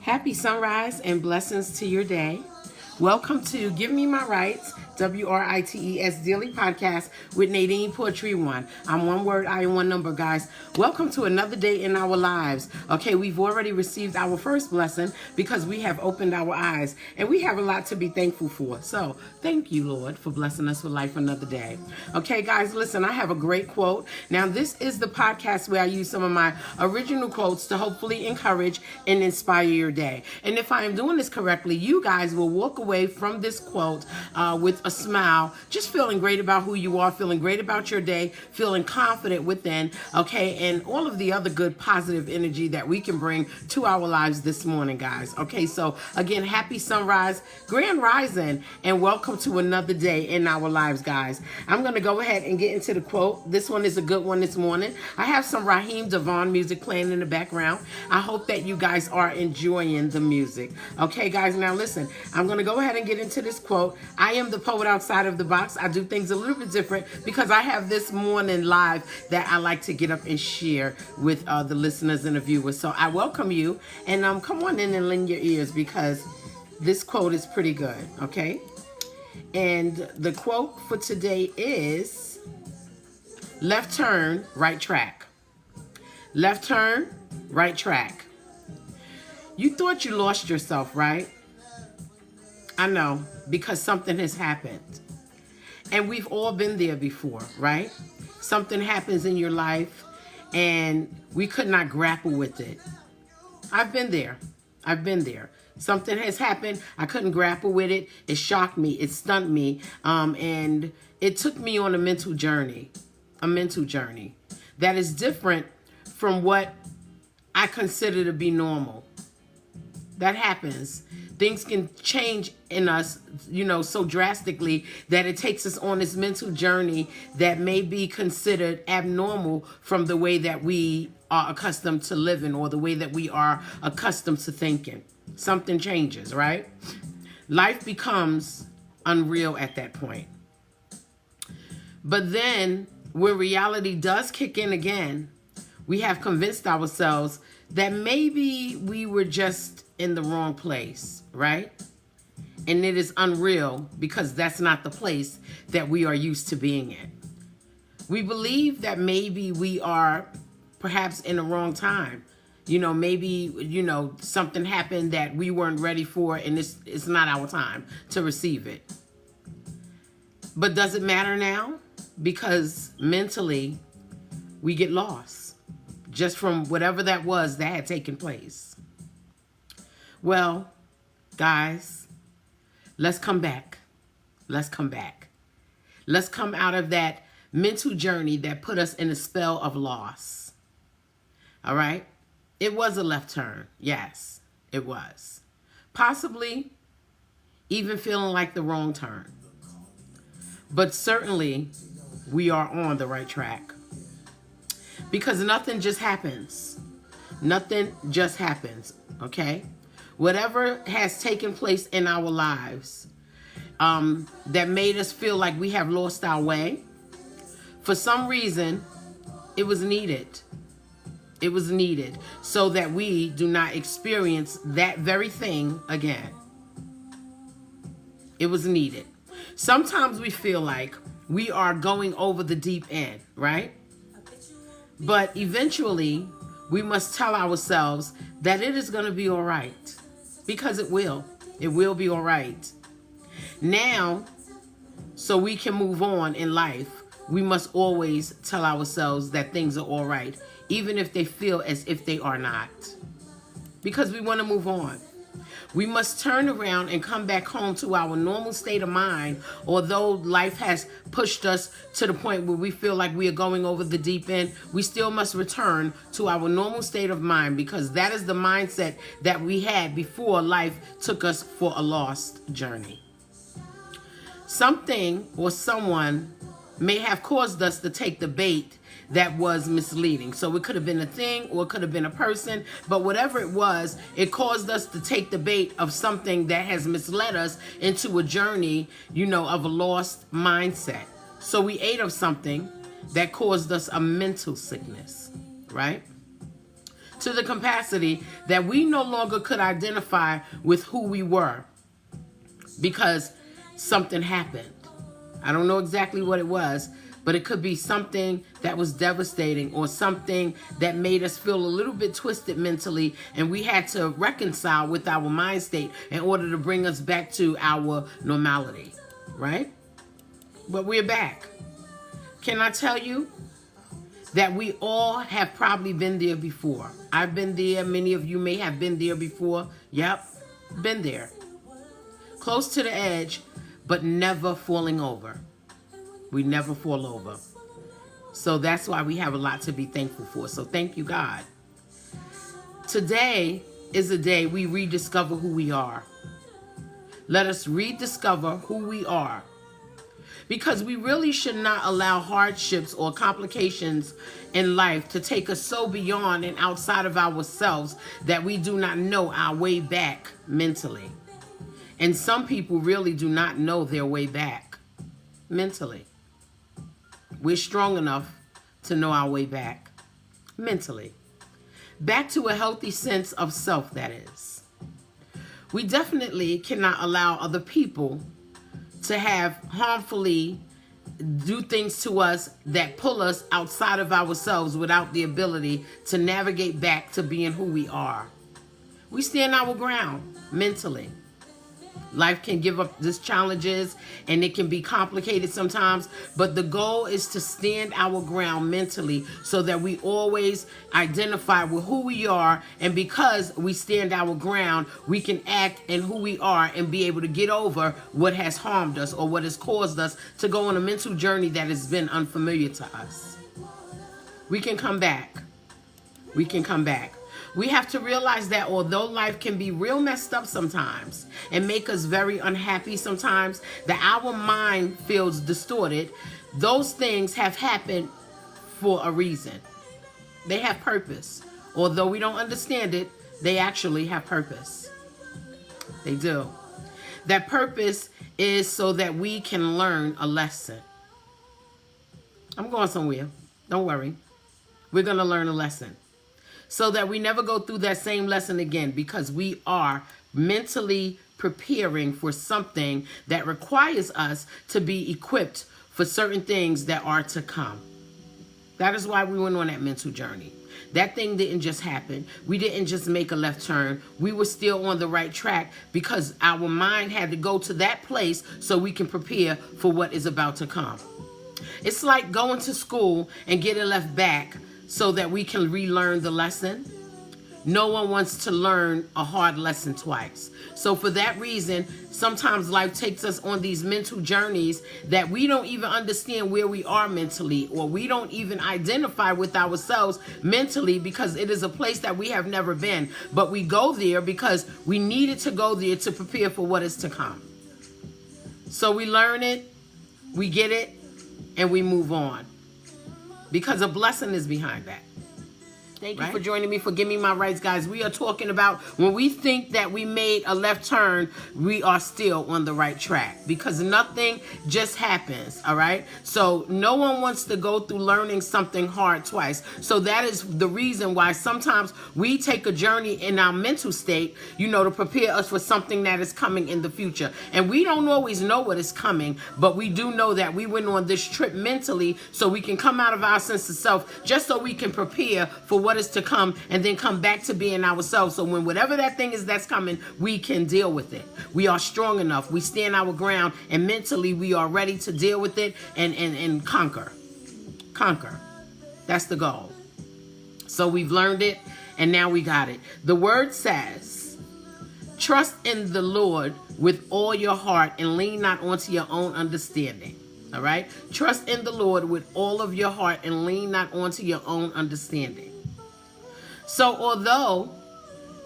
Happy sunrise and blessings to your day. Welcome to Give Me My Rights, WRITES Daily Podcast with Nadine Poetry One. I'm one word, I am one number, guys. Welcome to another day in our lives. Okay, we've already received our first blessing because we have opened our eyes and we have a lot to be thankful for. So thank you, Lord, for blessing us with life another day. Okay, guys, listen, I have a great quote. Now, this is the podcast where I use some of my original quotes to hopefully encourage and inspire your day. And if I am doing this correctly, you guys will walk away from this quote with a smile, just feeling great about who you are, feeling great about your day, feeling confident within, okay, and all of the other good positive energy that we can bring to our lives this morning, guys. Okay, so again, happy sunrise, grand rising, and welcome to another day in our lives, guys. I'm going to go ahead and get into the quote. This one is a good one this morning. I have some Raheem Devon music playing in the background. I hope that you guys are enjoying the music. Okay, guys, now listen, I'm going to go ahead and get into this quote. I am the poet outside of the box. I do things a little bit different because I have this morning live that I like to get up and share with the listeners and the viewers. So I welcome you, and come on in and lend your ears because this quote is pretty good, okay? And the quote for today is, left turn, right track. Left turn, right track. You thought you lost yourself, right? I know, because something has happened. And we've all been there before, right? Something happens in your life and we could not grapple with it. I've been there. I've been there. Something has happened. I couldn't grapple with it. It shocked me. It stunned me. And it took me on a mental journey that is different from what I consider to be normal. That happens. Things can change in us, so drastically that it takes us on this mental journey that may be considered abnormal from the way that we are accustomed to living or the way that we are accustomed to thinking. Something changes, right? Life becomes unreal at that point. But then when reality does kick in again, we have convinced ourselves that maybe we were just in the wrong place, right? And it is unreal because that's not the place that we are used to being in. We believe that maybe we are perhaps in the wrong time. Maybe, something happened that we weren't ready for and it's not our time to receive it. But does it matter now? Because mentally, we get lost just from whatever that was that had taken place. Well, guys, let's come back. Let's come back. Let's come out of that mental journey that put us in a spell of loss. All right? It was a left turn. Yes, it was. Possibly even feeling like the wrong turn. But certainly, we are on the right track. Because nothing just happens. Nothing just happens, okay? Whatever has taken place in our lives that made us feel like we have lost our way, for some reason, it was needed. It was needed so that we do not experience that very thing again. It was needed. Sometimes we feel like we are going over the deep end, right? But eventually, we must tell ourselves that it is going to be all right. Because it will. It will be all right. Now, so we can move on in life, we must always tell ourselves that things are all right, even if they feel as if they are not. Because we want to move on. We must turn around and come back home to our normal state of mind, although life has pushed us to the point where we feel like we are going over the deep end. We still must return to our normal state of mind because that is the mindset that we had before life took us for a lost journey. Something or someone may have caused us to take the bait that was misleading. So it could have been a thing or it could have been a person, but whatever it was, it caused us to take the bait of something that has misled us into a journey, of a lost mindset. So we ate of something that caused us a mental sickness, right? to the capacity that we no longer could identify with who we were because something happened. I don't know exactly what it was, but it could be something that was devastating or something that made us feel a little bit twisted mentally, and we had to reconcile with our mind state in order to bring us back to our normality, right? But we're back. Can I tell you that we all have probably been there before? I've been there. Many of you may have been there before. Yep, been there. Close to the edge, but never falling over. We never fall over. So that's why we have a lot to be thankful for. So thank you, God. Today is a day we rediscover who we are. Let us rediscover who we are. Because we really should not allow hardships or complications in life to take us so beyond and outside of ourselves that we do not know our way back mentally. And some people really do not know their way back mentally. We're strong enough to know our way back mentally. Back to a healthy sense of self, that is. We definitely cannot allow other people to have harmfully do things to us that pull us outside of ourselves without the ability to navigate back to being who we are. We stand our ground mentally. Life can give up these challenges and it can be complicated sometimes, but the goal is to stand our ground mentally so that we always identify with who we are, and because we stand our ground, we can act in who we are and be able to get over what has harmed us or what has caused us to go on a mental journey that has been unfamiliar to us. We can come back. We can come back. We have to realize that although life can be real messed up sometimes and make us very unhappy sometimes, that our mind feels distorted, those things have happened for a reason. They have purpose. Although we don't understand it, they actually have purpose. They do. That purpose is so that we can learn a lesson. I'm going somewhere. Don't worry. We're going to learn a lesson, so that we never go through that same lesson again, because we are mentally preparing for something that requires us to be equipped for certain things that are to come. That is why we went on that mental journey. That thing didn't just happen. We didn't just make a left turn. We were still on the right track because our mind had to go to that place so we can prepare for what is about to come. It's like going to school and getting left back so that we can relearn the lesson. No one wants to learn a hard lesson twice. So for that reason, sometimes life takes us on these mental journeys that we don't even understand where we are mentally, or we don't even identify with ourselves mentally, because it is a place that we have never been. But we go there because we needed to go there to prepare for what is to come. So we learn it, we get it, and we move on. Because a blessing is behind that. Thank you for joining me for Give Me My Rights, guys. We are talking about when we think that we made a left turn, we are still on the right track, because nothing just happens, all right? So no one wants to go through learning something hard twice. So that is the reason why sometimes we take a journey in our mental state, to prepare us for something that is coming in the future. And we don't always know what is coming, but we do know that we went on this trip mentally so we can come out of our sense of self, just so we can prepare for what is to come, and then come back to being ourselves. So when whatever that thing is that's coming, we can deal with it. We are strong enough. We stand our ground, and mentally we are ready to deal with it and conquer. Conquer. That's the goal. So we've learned it, and now we got it. The word says, trust in the Lord with all your heart and lean not onto your own understanding. All right? Trust in the Lord with all of your heart and lean not onto your own understanding. So although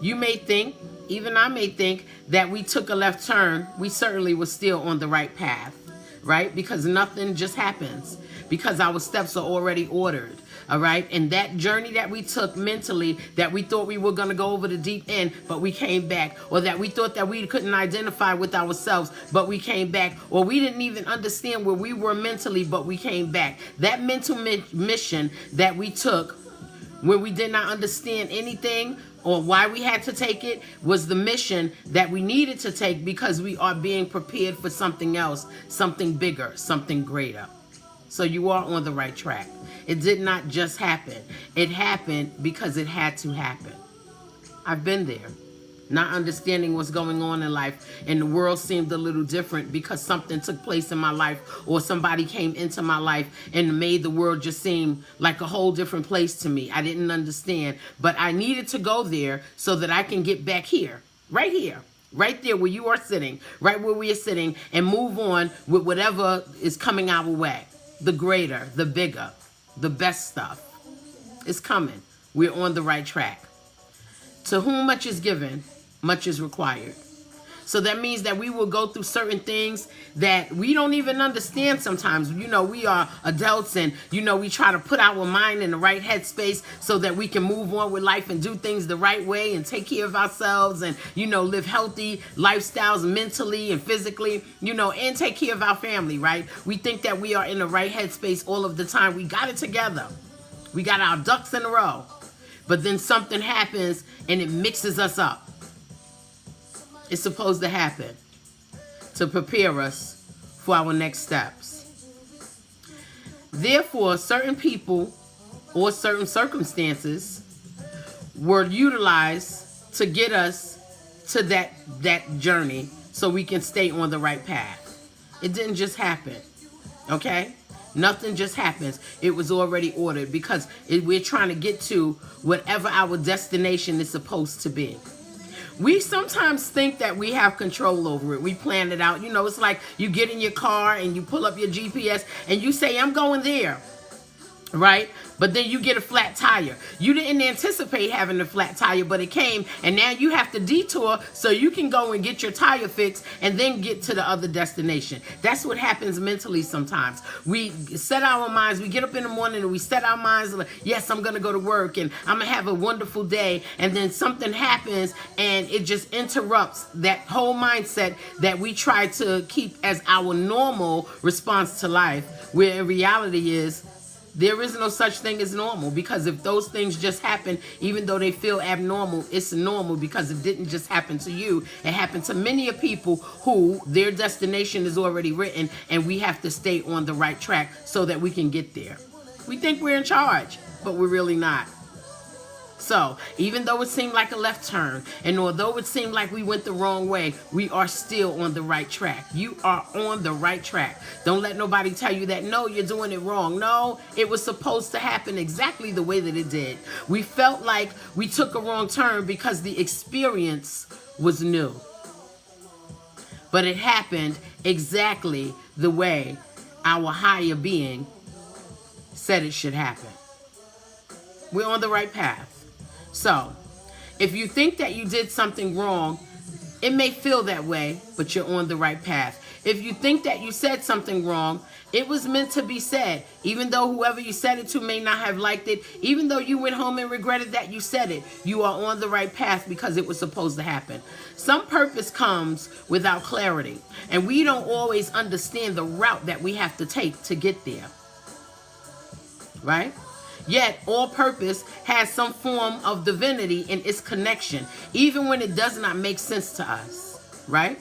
you may think, even I may think, that we took a left turn, we certainly were still on the right path, right? Because nothing just happens, because our steps are already ordered, all right? And that journey that we took mentally, that we thought we were going to go over the deep end, but we came back, or that we thought that we couldn't identify with ourselves, but we came back, or we didn't even understand where we were mentally, but we came back. That mental mission that we took, when we did not understand anything or why we had to take it, was the mission that we needed to take, because we are being prepared for something else, something bigger, something greater. So you are on the right track. It did not just happen. It happened because it had to happen. I've been there, not understanding what's going on in life, and the world seemed a little different because something took place in my life, or somebody came into my life and made the world just seem like a whole different place to me. I didn't understand, but I needed to go there so that I can get back here, right there where you are sitting, right where we are sitting, and move on with whatever is coming our way. The greater, the bigger, the best stuff is coming. We're on the right track. To whom much is given, much is required. So that means that we will go through certain things that we don't even understand sometimes. You know, we are adults, and, you know, we try to put our mind in the right headspace so that we can move on with life and do things the right way and take care of ourselves and, you know, live healthy lifestyles mentally and physically, you know, and take care of our family, right? We think that we are in the right headspace all of the time. We got it together. We got our ducks in a row. But then something happens and it mixes us up. It's supposed to happen to prepare us for our next steps. Therefore, certain people or certain circumstances were utilized to get us to that journey so we can stay on the right path. It didn't just happen, okay? Nothing just happens. It was already ordered, because we're trying to get to whatever our destination is supposed to be. We sometimes think that we have control over it. We plan it out. You know, it's like you get in your car and you pull up your GPS and you say, I'm going there, right? But then you get a flat tire. You didn't anticipate having a flat tire, but it came, and now you have to detour so you can go and get your tire fixed and then get to the other destination. That's what happens mentally sometimes. We set our minds, we get up in the morning and we set our minds, like, yes, I'm going to go to work and I'm going to have a wonderful day. And then something happens and it just interrupts that whole mindset that we try to keep as our normal response to life, where in reality is, there is no such thing as normal, because if those things just happen, even though they feel abnormal, it's normal because it didn't just happen to you. It happened to many of people who their destination is already written, and we have to stay on the right track so that we can get there. We think we're in charge, but we're really not. So even though it seemed like a left turn, and although it seemed like we went the wrong way, we are still on the right track. You are on the right track. Don't let nobody tell you that, no, you're doing it wrong. No, it was supposed to happen exactly the way that it did. We felt like we took a wrong turn because the experience was new. But it happened exactly the way our higher being said it should happen. We're on the right path. So, if you think that you did something wrong, it may feel that way, but you're on the right path. If you think that you said something wrong, it was meant to be said. Even though whoever you said it to may not have liked it, even though you went home and regretted that you said it, you are on the right path because it was supposed to happen. Some purpose comes without clarity, and we don't always understand the route that we have to take to get there. Right? Yet, all purpose has some form of divinity in its connection, even when it does not make sense to us, right?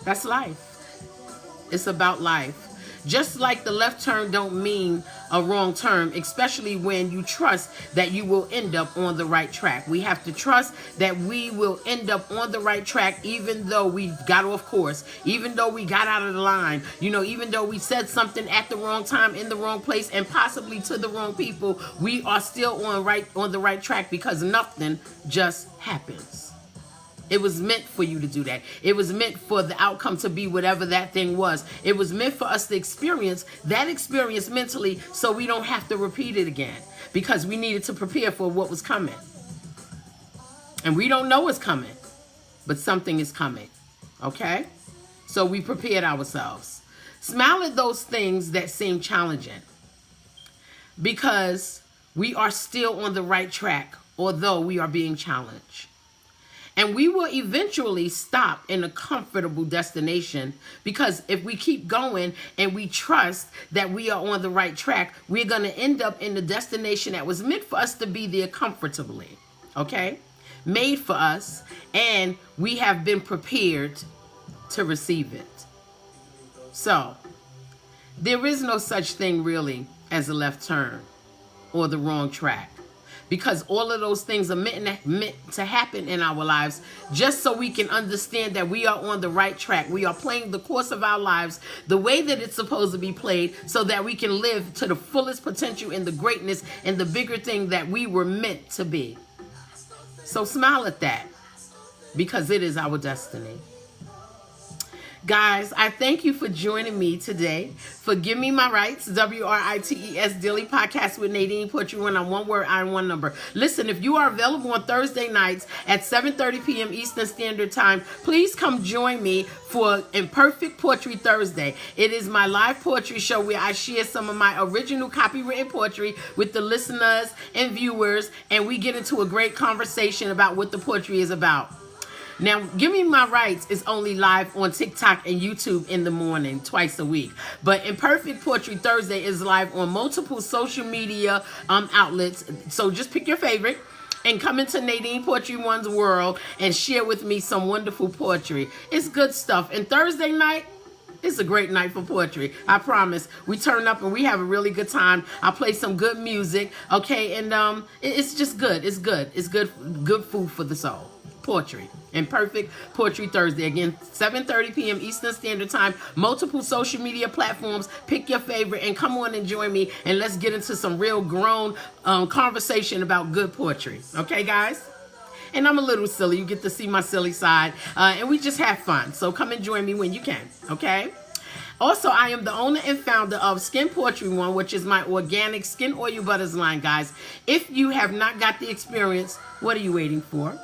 That's life. It's about life. Just like the left turn don't mean a wrong turn, especially when you trust that you will end up on the right track. We have to trust that we will end up on the right track, even though we got off course, even though we got out of the line, you know, even though we said something at the wrong time, in the wrong place, and possibly to the wrong people. We are still on the right track, because nothing just happens. It was meant for you to do that. It was meant for the outcome to be whatever that thing was. It was meant for us to experience that experience mentally, so we don't have to repeat it again, because we needed to prepare for what was coming. And we don't know what's coming, but something is coming, okay? So we prepared ourselves. Smile at those things that seem challenging, because we are still on the right track, although we are being challenged. And we will eventually stop in a comfortable destination, because if we keep going and we trust that we are on the right track, we're going to end up in the destination that was meant for us to be there comfortably. Okay? Made for us, and we have been prepared to receive it. So, there is no such thing really as a left turn or the wrong track, because all of those things are meant to happen in our lives just so we can understand that we are on the right track. We are playing the course of our lives the way that it's supposed to be played, so that we can live to the fullest potential in the greatness and the bigger thing that we were meant to be. So smile at that, because it is our destiny. Guys, I thank you for joining me today for Give Me My Rights, WRITES Daily Podcast with Nadine Poetry One. On one word, iron one number. Listen, if you are available on Thursday nights at 7:30 p.m. Eastern Standard Time, please come join me for Imperfect Poetry Thursday. It is my live poetry show where I share some of my original copywritten poetry with the listeners and viewers, and we get into a great conversation about what the poetry is about. Now, Give Me My Rights is only live on TikTok and YouTube in the morning, twice a week. But Imperfect Poetry Thursday is live on multiple social media outlets. So just pick your favorite and come into Nadine Poetry One's world and share with me some wonderful poetry. It's good stuff. And Thursday night, it's a great night for poetry. I promise. We turn up and we have a really good time. I play some good music, okay? And it's just good. It's good. It's good food for the soul. Poetry. Imperfect Poetry Thursday. Again, 7:30 p.m. Eastern Standard Time. Multiple social media platforms. Pick your favorite and come on and join me, and let's get into some real grown conversation about good poetry. Okay, guys? And I'm a little silly. You get to see my silly side. And we just have fun. So come and join me when you can. Okay? Also, I am the owner and founder of Skin Poetry One, which is my organic skin oil butters line, guys. If you have not got the experience, what are you waiting for?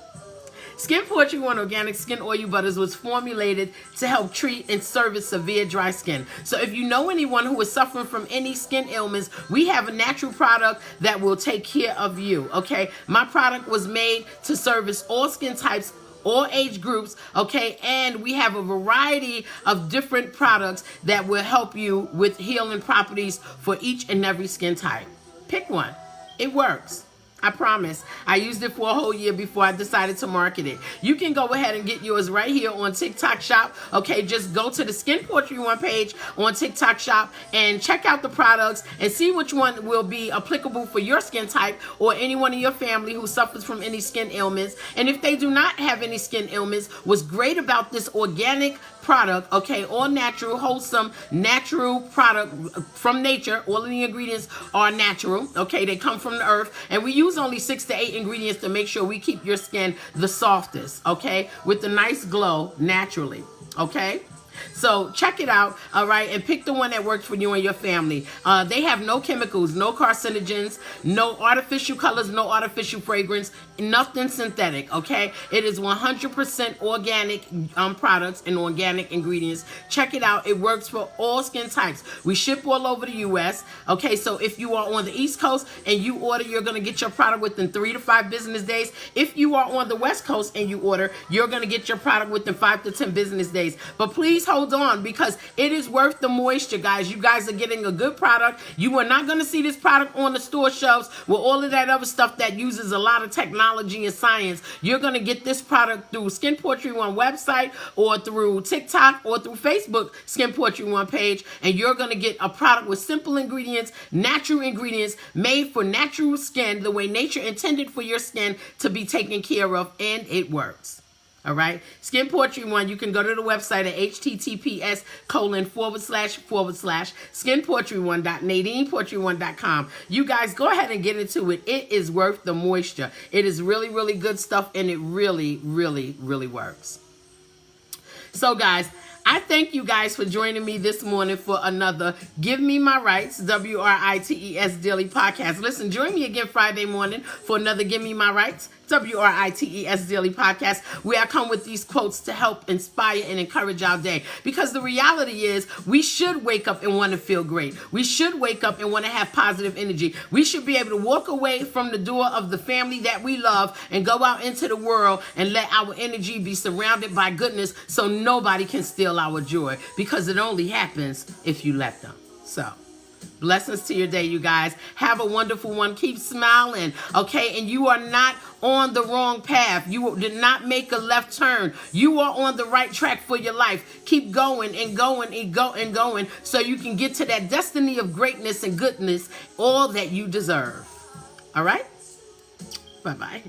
Skin Poetry One Organic Skin Oil Butters was formulated to help treat and service severe dry skin. So if you know anyone who is suffering from any skin ailments, we have a natural product that will take care of you, okay? My product was made to service all skin types, all age groups, okay? And we have a variety of different products that will help you with healing properties for each and every skin type. Pick one. It works. I promise. I used it for a whole year before I decided to market it. You can go ahead and get yours right here on TikTok Shop. Okay, just go to the Skin Poetry One page on TikTok Shop and check out the products and see which one will be applicable for your skin type or anyone in your family who suffers from any skin ailments. And if they do not have any skin ailments, what's great about this organic product, okay, all natural, wholesome, natural product from nature. All of the ingredients are natural, okay? They come from the earth, and we use only 6 to 8 ingredients to make sure we keep your skin the softest, okay, with a nice glow naturally, okay? So check it out, all right, and pick the one that works for you and your family. They have no chemicals, no carcinogens, no artificial colors, no artificial fragrance, nothing synthetic, okay? It is 100% organic products and organic ingredients. Check it out. It works for all skin types. We ship all over the U.S., okay? So if you are on the East Coast and you order, you're going to get your product within 3 to 5 business days. If you are on the West Coast and you order, you're going to get your product within 5 to 10 business days. But please hold on, because it is worth the moisture, guys. You guys are getting a good product. You are not going to see this product on the store shelves with all of that other stuff that uses a lot of technology and science. You're going to get this product through Skin Poetry One website or through TikTok or through Facebook Skin Poetry One page, and you're going to get a product with simple ingredients, natural ingredients, made for natural skin, the way nature intended for your skin to be taken care of, and it works. All right. Skin Poetry One, you can go to the website at https://skinpoetry1.nadinepoetry1.com. You guys go ahead and get into it. It is worth the moisture. It is really, really good stuff, and it really, really, really works. So guys, I thank you guys for joining me this morning for another Give Me My Rights, WRITES Daily Podcast. Listen, join me again Friday morning for another Give Me My Rights, WRITES Daily Podcast, where I come with these quotes to help inspire and encourage our day. Because the reality is, we should wake up and want to feel great. We should wake up and want to have positive energy. We should be able to walk away from the door of the family that we love and go out into the world and let our energy be surrounded by goodness so nobody can steal our joy. Because it only happens if you let them. So, blessings to your day, you guys. Have a wonderful one. Keep smiling, okay? And you are not on the wrong path. You did not make a left turn. You are on the right track for your life. Keep going and going and going so you can get to that destiny of greatness and goodness, all that you deserve. All right? Bye-bye.